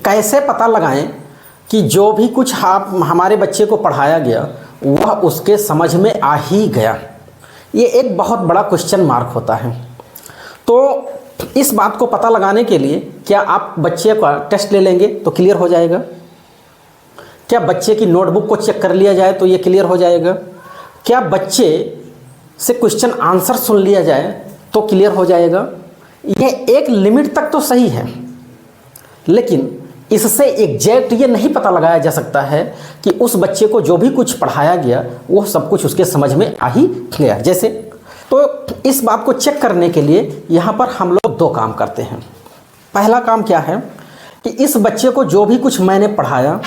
कैसे पता लगाएं कि जो भी कुछ आप हमारे बच्चे को पढ़ाया गया वह उसके समझ में आ ही गया। ये एक बहुत बड़ा क्वेश्चन मार्क होता है। तो इस बात को पता लगाने के लिए क्या आप बच्चे का टेस्ट ले लेंगे तो क्लियर हो जाएगा? क्या बच्चे की नोटबुक को चेक कर लिया जाए तो ये क्लियर हो जाएगा? क्या बच्चे से क्वेश्चन आंसर सुन लिया जाए तो क्लियर हो जाएगा? ये एक लिमिट तक तो सही है, लेकिन इससे एग्जैक्ट ये नहीं पता लगाया जा सकता है कि उस बच्चे को जो भी कुछ पढ़ाया गया वो सब कुछ उसके समझ में आ ही गया। जैसे तो इस बात को चेक करने के लिए यहाँ पर हम लोग दो काम करते हैं। पहला काम क्या है कि इस बच्चे को जो भी कुछ मैंने पढ़ाया,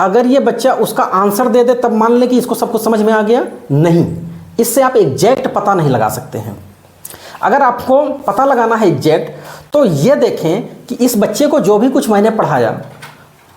अगर ये बच्चा उसका आंसर दे दे तब मान लें कि इसको सब कुछ समझ में आ गया। नहीं, इससे आप एग्जैक्ट पता नहीं लगा सकते हैं। अगर आपको पता लगाना है एग्जैक्ट, तो ये देखें कि इस बच्चे को जो भी कुछ मैंने पढ़ाया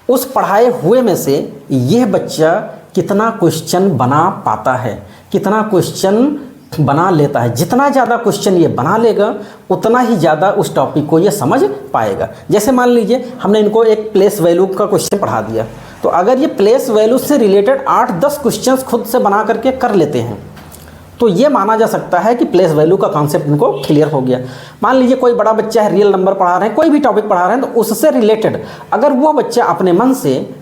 उस पढ़ाए हुए में से यह बच्चा कितना क्वेश्चन बना पाता है, कितना क्वेश्चन बना लेता है। जितना ज़्यादा क्वेश्चन ये बना लेगा उतना ही ज़्यादा उस टॉपिक को ये समझ पाएगा। जैसे मान लीजिए हमने इनको एक प्लेस वैल्यू का क्वेश्चन पढ़ा दिया, तो अगर ये प्लेस वैल्यू से रिलेटेड 8-10 क्वेश्चंस खुद से बना करके कर लेते हैं तो ये माना जा सकता है कि प्लेस वैल्यू का कॉन्सेप्ट इनको क्लियर हो गया। मान लीजिए कोई बड़ा बच्चा है, रियल नंबर पढ़ा रहे हैं, कोई भी टॉपिक पढ़ा रहे हैं, तो उससे रिलेटेड अगर वो बच्चा अपने मन से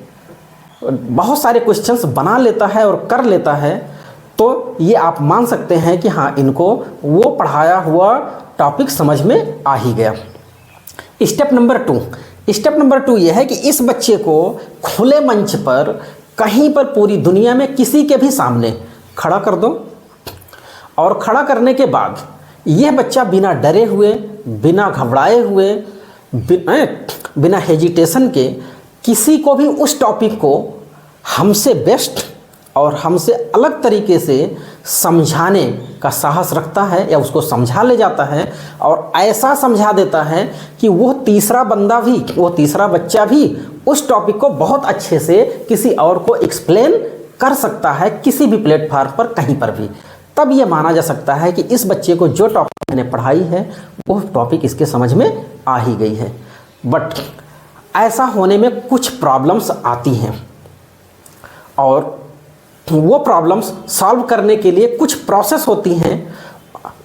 बहुत सारे क्वेश्चंस बना लेता है और कर लेता है तो ये आप मान सकते हैं कि हाँ, इनको वो पढ़ाया हुआ टॉपिक समझ में आ ही गया। स्टेप नंबर 2 ये है कि इस बच्चे को खुले मंच पर कहीं पर पूरी दुनिया में किसी के भी सामने खड़ा कर दो, और खड़ा करने के बाद यह बच्चा बिना डरे हुए, बिना घबराए हुए, बिना हेजिटेशन के किसी को भी उस टॉपिक को हमसे बेस्ट और हमसे अलग तरीके से समझाने का साहस रखता है या उसको समझा ले जाता है, और ऐसा समझा देता है कि वो तीसरा बच्चा भी उस टॉपिक को बहुत अच्छे से किसी और को एक्सप्लेन कर सकता है, किसी भी प्लेटफार्म पर कहीं पर भी। तब ये माना जा सकता है कि इस बच्चे को जो टॉपिक मैंने पढ़ाई है वो टॉपिक इसके समझ में आ ही गई है। बट ऐसा होने में कुछ प्रॉब्लम्स आती हैं, और वो प्रॉब्लम्स सॉल्व करने के लिए कुछ प्रोसेस होती हैं।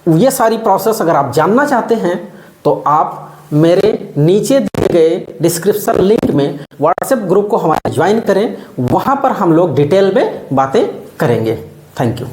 ये सारी प्रोसेस अगर आप जानना चाहते हैं तो आप मेरे नीचे दिए गए डिस्क्रिप्शन लिंक में व्हाट्सएप ग्रुप को हमारे ज्वाइन करें, वहाँ पर हम लोग डिटेल में बातें करेंगे। Thank you.